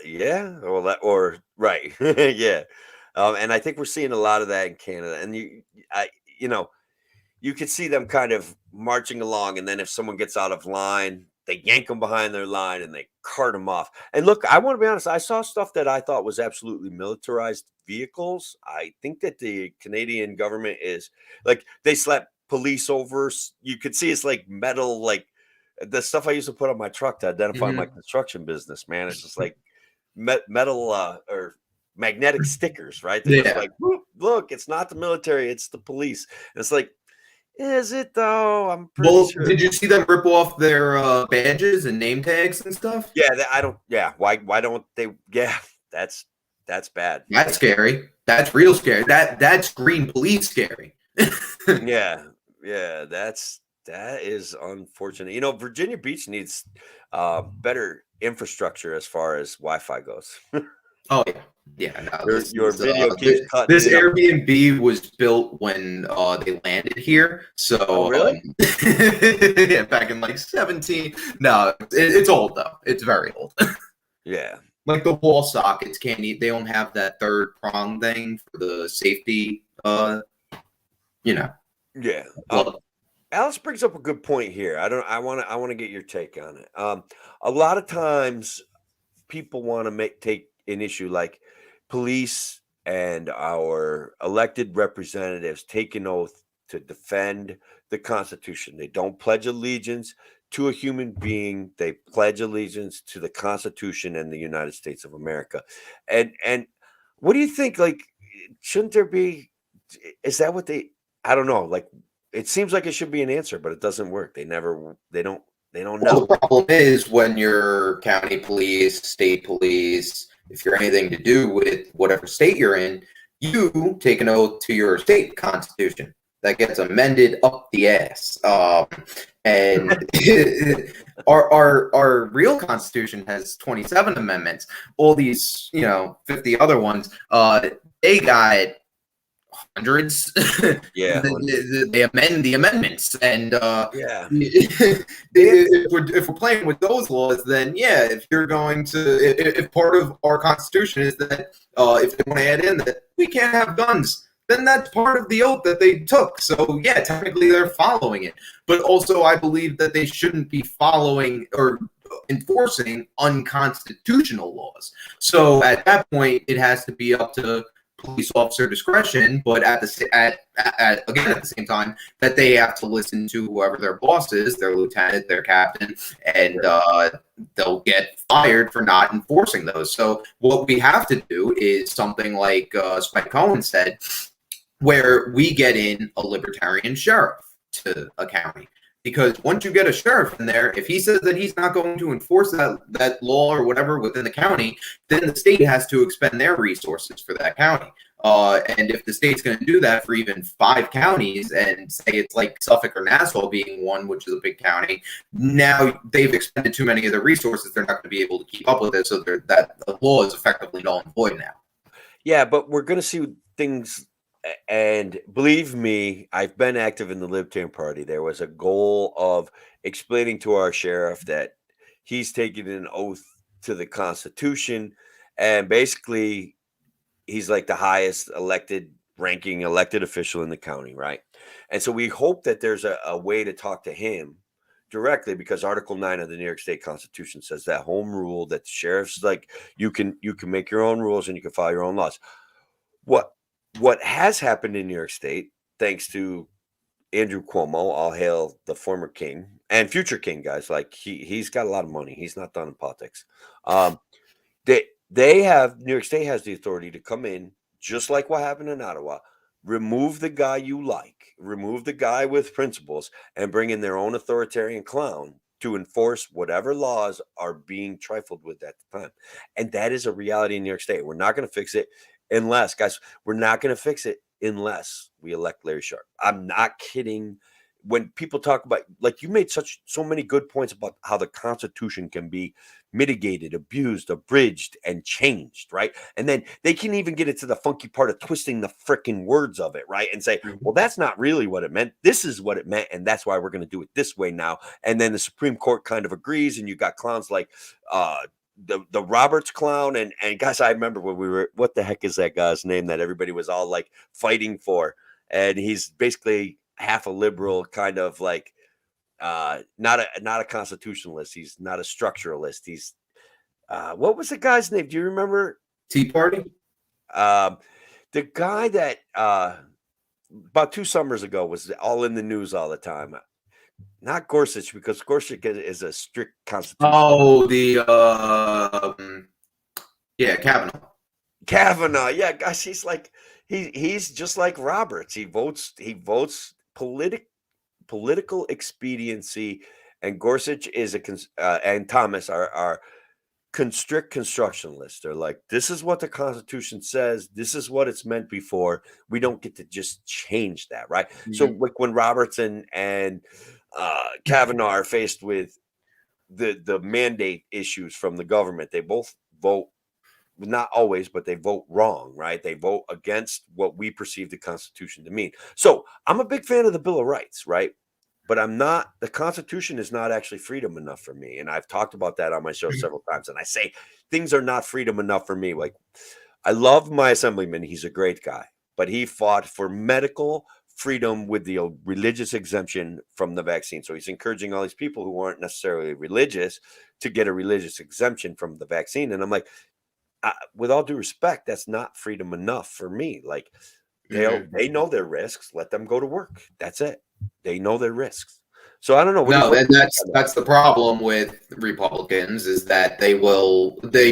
Yeah. Or right. Yeah. And I think we're seeing a lot of that in Canada. And you could see them kind of marching along, and then if someone gets out of line, they yank them behind their line and they cart them off. And look, I want to be honest, I saw stuff that I thought was absolutely militarized vehicles. I think that the Canadian government is like, they slap police over. You could see it's like metal, like the stuff I used to put on my truck to identify my construction business, man. It's just like metal or magnetic stickers, right? They're just like, look, it's not the military, it's the police. And it's like, is it though? I'm pretty sure. Did you see them rip off their badges and name tags and stuff? Yeah, I don't. Yeah, why don't they? Yeah, that's bad. That's scary. That's real scary. That's green police scary. yeah, that is unfortunate. Virginia Beach needs better infrastructure as far as Wi-Fi goes. Oh yeah. No, your video keeps cutting. This Airbnb was built when they landed here. So really? Yeah, back in like 17. No, it's old though. It's very old. Yeah. Like the wall sockets they don't have that third prong thing for the safety. Yeah. Alice brings up a good point here. I want to get your take on it. A lot of times people want to take an issue like police and our elected representatives take an oath to defend the Constitution. They don't pledge allegiance to a human being. They pledge allegiance to the Constitution and the United States of America. And what do you think? Like, shouldn't there be? Is that what I don't know. Like, it seems like it should be an answer, but it doesn't work. They don't know. Well, the problem is when you're county police, state police, if you're anything to do with whatever state you're in, you take an oath to your state constitution that gets amended up the ass. And our real constitution has 27 amendments. All these, 50 other ones, they got hundreds. Yeah. They amend the amendments, and yeah. if we're playing with those laws, then yeah, if you're going to, if part of our constitution is that if they want to add in that we can't have guns, then that's part of the oath that they took. So yeah, technically they're following it, but also I believe that they shouldn't be following or enforcing unconstitutional laws. So at that point, it has to be up to police officer discretion, but at the same time, that they have to listen to whoever their boss is, their lieutenant, their captain, and they'll get fired for not enforcing those. So what we have to do is something like Spike Cohen said, where we get in a libertarian sheriff to a county. Because once you get a sheriff in there, if he says that he's not going to enforce that law or whatever within the county, then the state has to expend their resources for that county. And if the state's going to do that for even 5 counties, and say it's like Suffolk or Nassau being one, which is a big county, now they've expended too many of their resources. They're not going to be able to keep up with it. So that the law is effectively null and void now. Yeah, but we're going to see things. And believe me, I've been active in the Libertarian Party. There was a goal of explaining to our sheriff that he's taking an oath to the Constitution, and basically he's like the highest ranking elected official in the county, right? And so we hope that there's a way to talk to him directly because Article 9 of the New York State Constitution says that home rule, that the sheriff's like you can make your own rules and you can follow your own laws. What has happened in New York State, thanks to Andrew Cuomo, all hail the former king and future king, guys. Like he's got a lot of money. He's not done in politics. They have New York State has the authority to come in, just like what happened in Ottawa, remove the guy you like, remove the guy with principles, and bring in their own authoritarian clown to enforce whatever laws are being trifled with at the time. And that is a reality in New York State. We're not going to fix it unless, guys, we're not going to fix it unless we elect Larry Sharpe. I'm not kidding. When people talk about, like, you made so many good points about how the Constitution can be mitigated, abused, abridged, and changed, right? And then they can even get into the funky part of twisting the freaking words of it, right? And say, well, that's not really what it meant. This is what it meant, and that's why we're going to do it this way now. And then the Supreme Court kind of agrees, and you got clowns like the Roberts clown. And guys, I remember when we were, what the heck is that guy's name that everybody was all like fighting for? And he's basically half a liberal, kind of like not a constitutionalist. He's not a structuralist. He's what was the guy's name? Do you remember? Tea Party? The guy that about 2 summers ago was all in the news all the time. Not Gorsuch, because Gorsuch is a strict constitution. Oh, Kavanaugh. Kavanaugh, yeah, guys, he's like he's just like Roberts. He votes political expediency, and Gorsuch is and Thomas are strict constructionists. They're like, this is what the Constitution says. This is what it's meant before. We don't get to just change that, right? Mm-hmm. So, like when Roberts and Kavanaugh are faced with the mandate issues from the government, they both vote. Not always, but they vote wrong, right? They vote against what we perceive the Constitution to mean. So I'm a big fan of the Bill of Rights, right? But the Constitution is not actually freedom enough for me. And I've talked about that on my show several times. And I say things are not freedom enough for me. Like, I love my assemblyman. He's a great guy, but he fought for medical freedom with the religious exemption from the vaccine. So he's encouraging all these people who aren't necessarily religious to get a religious exemption from the vaccine. And I'm like, with all due respect, that's not freedom enough for me. Like, they know their risks. Let them go to work. That's it. They know their risks. So I don't know. That's the problem with Republicans, is that they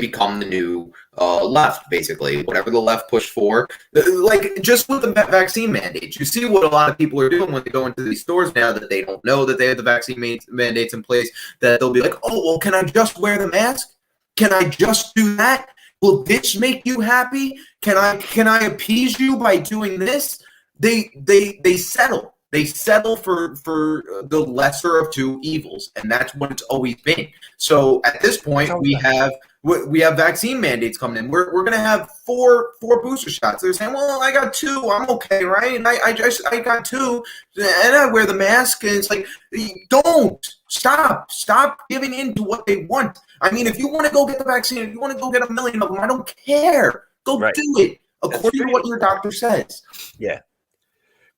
become the new left, basically. Whatever the left pushed for, like just with the vaccine mandates. You see what a lot of people are doing when they go into these stores now that they don't know that they have the vaccine mandates in place. That they'll be like, oh, well, can I just wear the mask? Can I just do that? Will this make you happy? Can I appease you by doing this? They settle. They settle for the lesser of two evils, and that's what it's always been. So at this point, we have vaccine mandates coming in. We're going to have four booster shots. They're saying, well, I got 2, I'm okay, right? And I got 2, and I wear the mask. And it's like, don't stop giving in to what they want. I mean, if you want to go get the vaccine, if you want to go get 1 million of them, I don't care. Go do it according to what your doctor says. Yeah.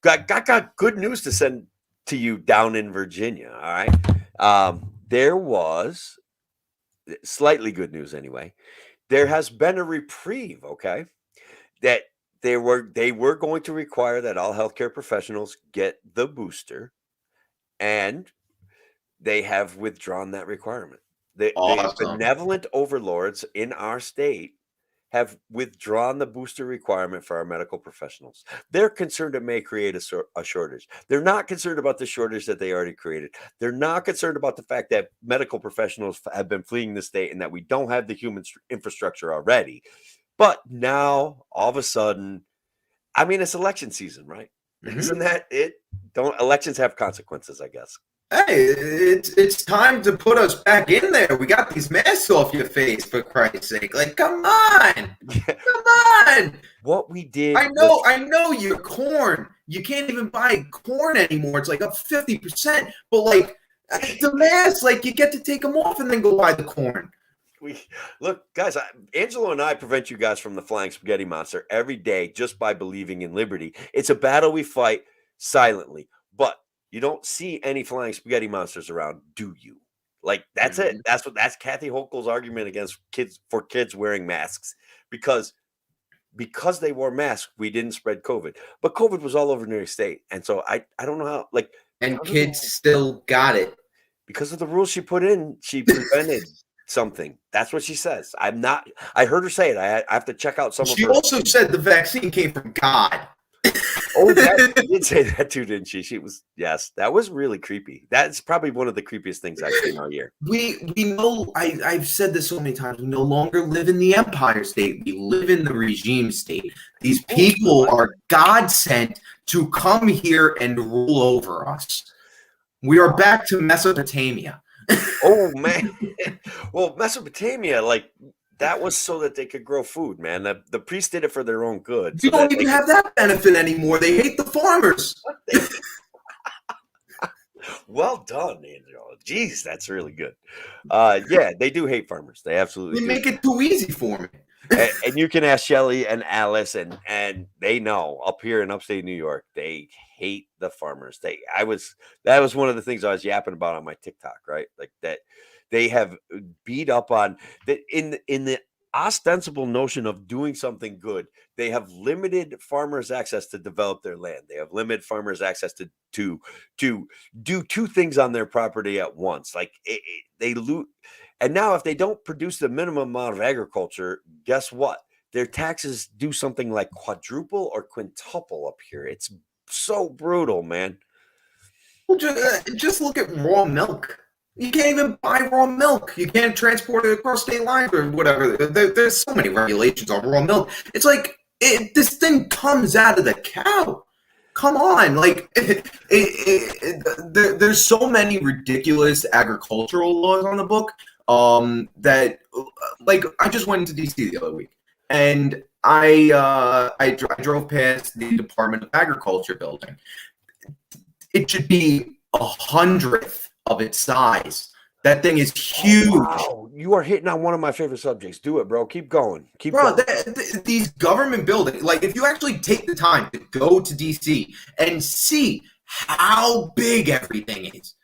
Got good news to send to you down in Virginia. All right. There was slightly good news anyway. There has been a reprieve, okay, that they were going to require that all healthcare professionals get the booster, and they have withdrawn that requirement. The benevolent overlords in our state have withdrawn the booster requirement for our medical professionals. They're concerned it may create a shortage. They're not concerned about the shortage that they already created. They're not concerned about the fact that medical professionals have been fleeing the state and that we don't have the human infrastructure already. But now, all of a sudden, I mean, it's election season, right? Mm-hmm. Isn't that it? Elections have consequences, I guess. Hey, it's time to put us back in there. We got these masks off your face, for Christ's sake. Like, come on. Come on. What we did. I know your corn. You can't even buy corn anymore. It's like up 50%. But like the masks, like you get to take them off and then go buy the corn. Look, guys, Angelo and I prevent you guys from the flying spaghetti monster every day just by believing in liberty. It's a battle we fight silently. But You don't see any flying spaghetti monsters around, do you? Like, that's it. That's Kathy Hochul's argument against kids wearing masks, because they wore masks, we didn't spread COVID. But COVID was all over New York State. And so I don't know how, like, and kids still got it. Because of the rules she put in, she prevented something. That's what she says. I heard her say it. I have to check out some of her. She also said the vaccine came from God. Oh, yeah, she did say that too, didn't she? Yes, that was really creepy. That's probably one of the creepiest things I've seen all year. We know, I've said this so many times, we no longer live in the Empire State. We live in the regime state. These people are God sent to come here and rule over us. We are back to Mesopotamia. Oh, man. Well, Mesopotamia, like, that was so that they could grow food, man. The priests did it for their own good. You don't even have that benefit anymore. They hate the farmers. Well done, Angelo. Jeez, that's really good. Yeah, they do hate farmers. They absolutely do. Make it too easy for me. And you can ask Shelly and Alice, and they know up here in upstate New York, they hate the farmers. That was one of the things I was yapping about on my TikTok, right? Like that they have beat up on that in the ostensible notion of doing something good. They have limited farmers' access to develop their land. They have limited farmers' access to do two things on their property at once. Like they loot. And now if they don't produce the minimum amount of agriculture, guess what? Their taxes do something like quadruple or quintuple up here. It's so brutal, man. Well, just look at raw milk. You can't even buy raw milk. You can't transport it across state lines or whatever. There's so many regulations on raw milk. It's like this thing comes out of the cow. Come on, like there's so many ridiculous agricultural laws on the book that, like, I just went into DC the other week, and I drove past the Department of Agriculture building. It should be 100th of its size. That thing is huge. Oh, wow. You are hitting on one of my favorite subjects. Do it, bro. Keep going. These government buildings, like, if you actually take the time to go to DC and see how big everything is,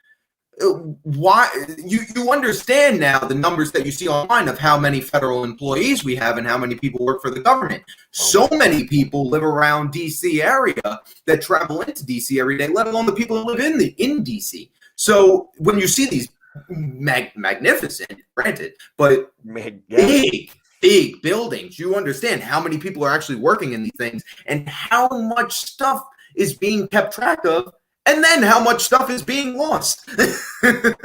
why you understand now the numbers that you see online of how many federal employees we have and how many people work for the government. So many people live around DC area that travel into DC every day, let alone the people that live in DC. So when you see these magnificent, granted, but big buildings, you understand how many people are actually working in these things and how much stuff is being kept track of, and then how much stuff is being lost.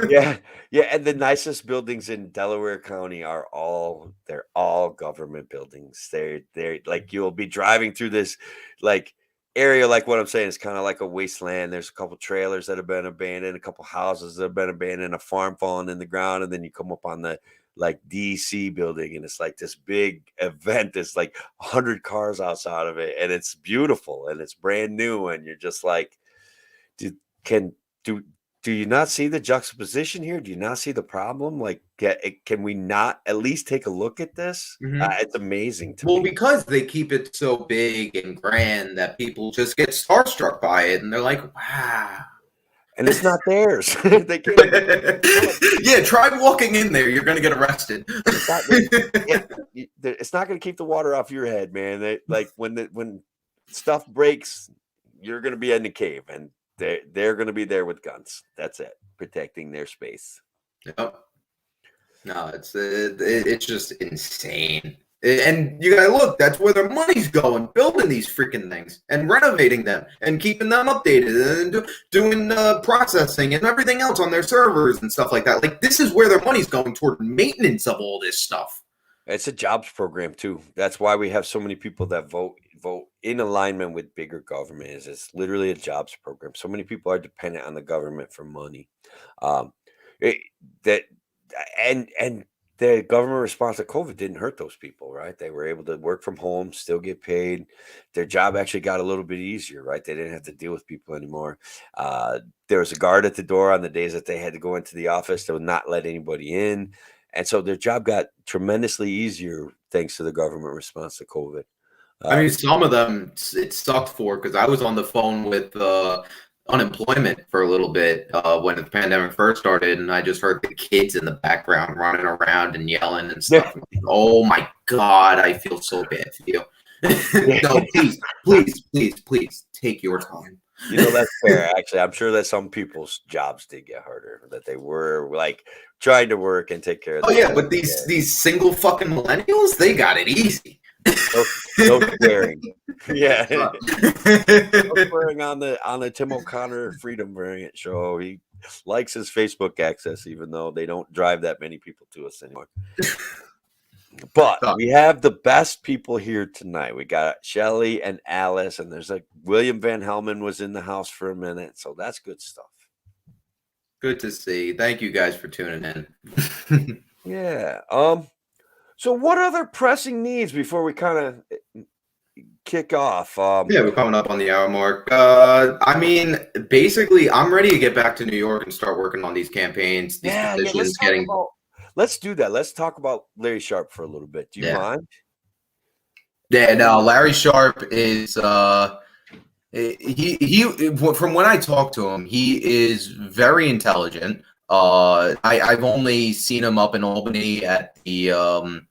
Yeah. And the nicest buildings in Delaware County they're all government buildings. They're like, you'll be driving through this like area, like what I'm saying, is kind of like a wasteland. There's a couple trailers that have been abandoned, a couple houses that have been abandoned, a farm falling in the ground, and then you come up on the like DC building, and it's like this big event. There's like 100 cars outside of it, and it's beautiful and it's brand new, and you're just like, do you not see the juxtaposition here? Do you not see the problem? Like, can we not at least take a look at this? Mm-hmm. It's amazing to me. Well, because they keep it so big and grand that people just get starstruck by it, and they're like, wow. And it's not theirs. They can't. Yeah, try walking in there. You're going to get arrested. It's not going to keep the water off your head, man. Like when stuff breaks, you're going to be in the cave, and they're going to be there with guns. That's it, protecting their space. Yep. No, it's just insane. And you gotta look, that's where their money's going, building these freaking things and renovating them and keeping them updated and doing processing and everything else on their servers and stuff like that. Like, this is where their money's going, toward maintenance of all this stuff. It's a jobs program too. That's why we have so many people that vote in alignment with bigger government. It's literally a jobs program. So many people are dependent on the government for money. And the government response to COVID didn't hurt those people, right? They were able to work from home, still get paid. Their job actually got a little bit easier, right? They didn't have to deal with people anymore. There was a guard at the door on the days that they had to go into the office. They would not let anybody in. And so their job got tremendously easier thanks to the government response to COVID. I mean, some of them it sucked for, because I was on the phone with unemployment for a little bit when the pandemic first started, and I just heard the kids in the background running around and yelling and stuff. Oh my God, I feel so bad for you. No, please take your time. You know, that's fair. Actually, I'm sure that some people's jobs did get harder, that they were like trying to work and take care of. Oh yeah, but these single fucking millennials, they got it easy. No swearing. Yeah. No swearing on the Tim O'Connor Freedom Variant show. He likes his Facebook access, even though they don't drive that many people to us anymore. But we have the best people here tonight. We got Shelly and Alice, and there's William Van Helmen was in the house for a minute, so that's good stuff. Good to see. Thank you guys for tuning in. Yeah. So what other pressing needs before we kind of kick off? Yeah, we're coming up on the hour mark. I mean, basically, I'm ready to get back to New York and start working on these campaigns. These petitions let's do that. Let's talk about Larry Sharpe for a little bit. Do you mind? Yeah, no, Larry Sharpe is he from when I talked to him, he is very intelligent. I've only seen him up in Albany at the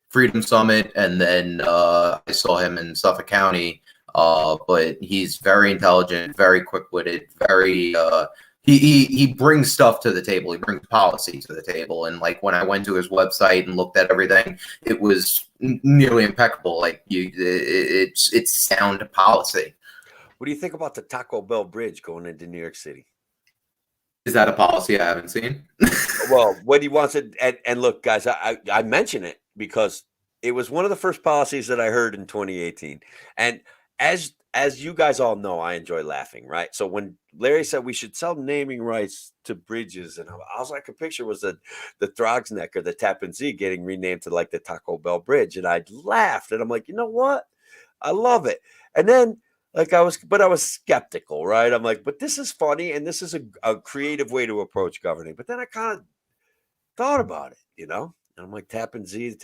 Freedom Summit, and then I saw him in Suffolk County. But he's very intelligent, very quick-witted, very he brings stuff to the table. He brings policy to the table. And like when I went to his website and looked at everything, it was nearly impeccable. Like it's sound policy. What do you think about the Taco Bell Bridge going into New York City? Is that a policy I haven't seen? Well, what he wants it, and look, guys, I mention it because it was one of the first policies that I heard in 2018. And as you guys all know, I enjoy laughing, right? So when Larry said we should sell naming rights to bridges, and I was like, a picture was the Throgsneck or the Tappan Zee getting renamed to like the Taco Bell Bridge, and I laughed, and I'm like, you know what? I love it. And then I was skeptical, right? I'm like, but this is funny, and this is a creative way to approach governing. But then I kind of thought about it, you know? And I'm like, Tappan Zee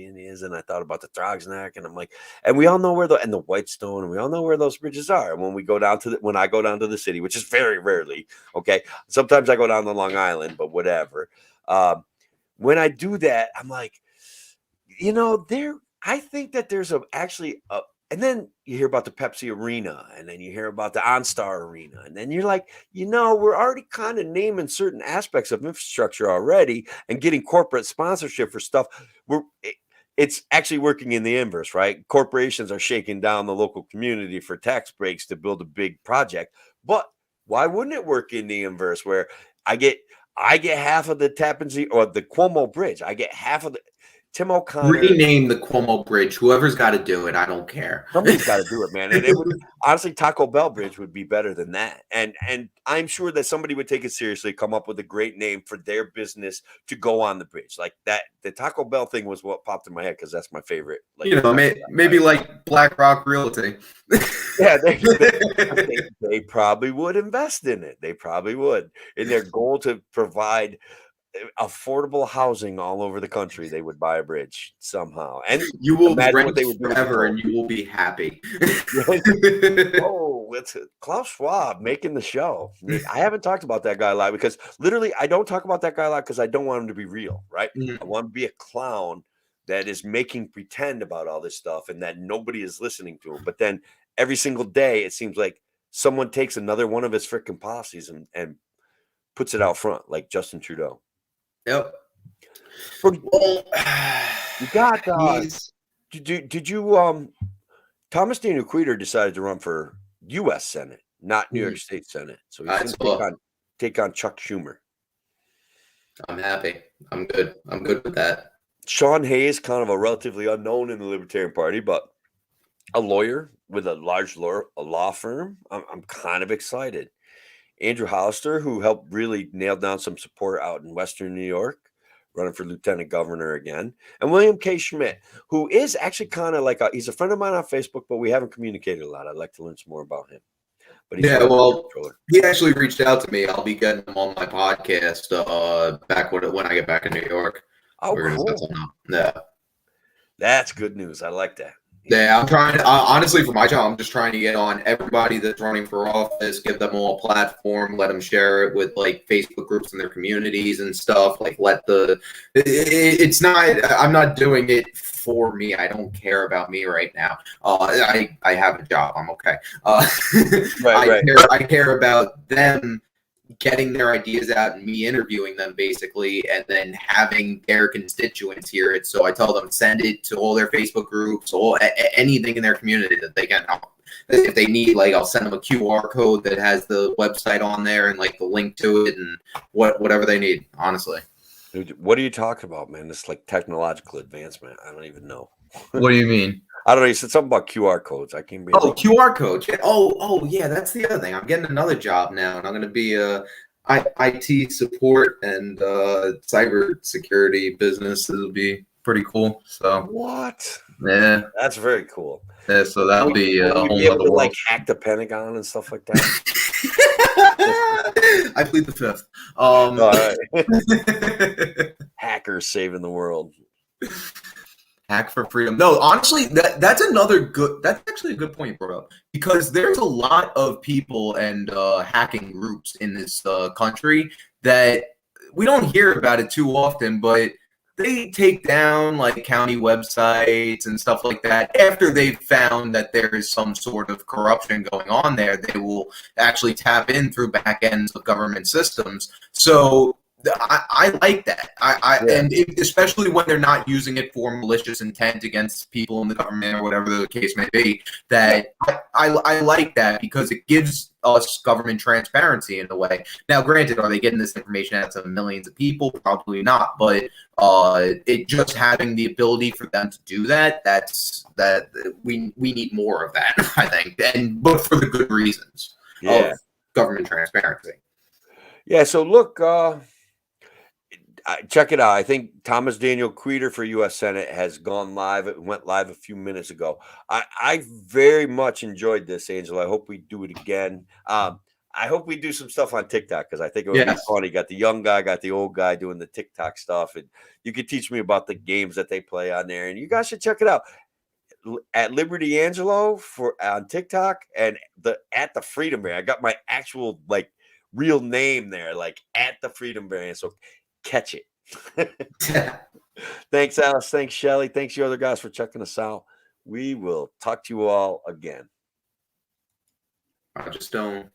Indians, and I thought about the Throgsneck, and I'm like, and we all know where the Whitestone, and we all know where those bridges are. And when we go down to when I go down to the city, which is very rarely, okay, sometimes I go down to Long Island, but whatever. When I do that, I'm like, you know, I think that there's actually a. And then you hear about the Pepsi Arena, and then you hear about the OnStar Arena, and then you're like, you know, we're already kind of naming certain aspects of infrastructure already and getting corporate sponsorship for stuff. It's actually working in the inverse, right? Corporations are shaking down the local community for tax breaks to build a big project. But why wouldn't it work in the inverse, where I get half of the Tappan Zee or the Cuomo Bridge? I get half of the Tim O'Connor. Rename the Cuomo Bridge. Whoever's got to do it, I don't care. Somebody's got to do it, man. And it would, honestly, Taco Bell Bridge would be better than that. And I'm sure that somebody would take it seriously, come up with a great name for their business to go on the bridge. Like that, the Taco Bell thing was what popped in my head because that's my favorite. Like, you know, maybe like BlackRock Realty. Yeah, they probably would invest in it. They probably would. In their goal to provide affordable housing all over the country, they would buy a bridge somehow, and you will rent forever, and you will be happy. Oh, it's Klaus Schwab making the show. I haven't talked about that guy a lot because literally I don't talk about that guy a lot because I don't want him to be real, right? I want to be a clown that is making pretend about all this stuff and that nobody is listening to him. But then every single day, it seems like someone takes another one of his freaking policies and puts it out front, like Justin Trudeau. Yep. Well, you got did you Thomas Daniel Queter decided to run for U.S. Senate, not New York State Senate, so he's going to take on Chuck Schumer. I'm happy. I'm good with that. Sean Hayes, kind of a relatively unknown in the Libertarian Party, but a lawyer with a large law firm. I'm kind of excited. Andrew Hollister, who helped really nail down some support out in Western New York, running for lieutenant governor again. And William K. Schmidt, who is actually kind of like he's a friend of mine on Facebook, but we haven't communicated a lot. I'd like to learn some more about him. But he's he actually reached out to me. I'll be getting him on my podcast back when I get back in New York. Oh, cool. Yeah. That's good news. I like that. Yeah, I'm trying to, honestly, for my job, I'm just trying to get on everybody that's running for office, give them all a platform, let them share it with like Facebook groups in their communities and stuff. Like, it's not, I'm not doing it for me. I don't care about me right now. I have a job. I'm okay. Right. I care about them getting their ideas out and me interviewing them basically, and then having their constituents hear it. So I tell them send it to all their Facebook groups, anything in their community that they can help. If they need, like, I'll send them a QR code that has the website on there and like the link to it and whatever they need. Honestly, Dude, what are you talking about, man? It's like technological advancement. I don't even know. what do you mean? I don't know. You said something about QR codes. I can't be. Oh, QR code. Yeah. Oh, yeah. That's the other thing. I'm getting another job now, and I'm going to be IT support and cyber security business. It'll be pretty cool. So What? yeah, That's very cool. yeah. So that'll be a Will you whole be able other to world. like hack the Pentagon and stuff like that? I plead the fifth. All right. Hackers saving the world. Hack for freedom. No, honestly, that's actually a good point, bro. Because there's a lot of people and hacking groups in this country that we don't hear about it too often, but they take down like county websites and stuff like that. After they've found that there is some sort of corruption going on there, they will actually tap in through back ends of government systems. So I like that. Especially when they're not using it for malicious intent against people in the government or whatever the case may be. That I like that because it gives us government transparency in a way. Now, granted, are they getting this information out to millions of people? Probably not. But it just having the ability for them to do that, we need more of that, I think, but for the good reasons of government transparency. Yeah. So look. Check it out. I think Thomas Daniel Queter for U.S. Senate has gone live. It went live a few minutes ago. I very much enjoyed this, Angelo. I hope we do it again. I hope we do some stuff on TikTok because I think it would be funny. Got the young guy, got the old guy doing the TikTok stuff, and you could teach me about the games that they play on there. And you guys should check it out at Liberty Angelo on TikTok and at the Freedom Bear. I got my actual like real name there, like at the Freedom Bear. So catch it. Thanks, Alice. Thanks, Shelly. Thanks, you other guys, for checking us out. We will talk to you all again. I just don't.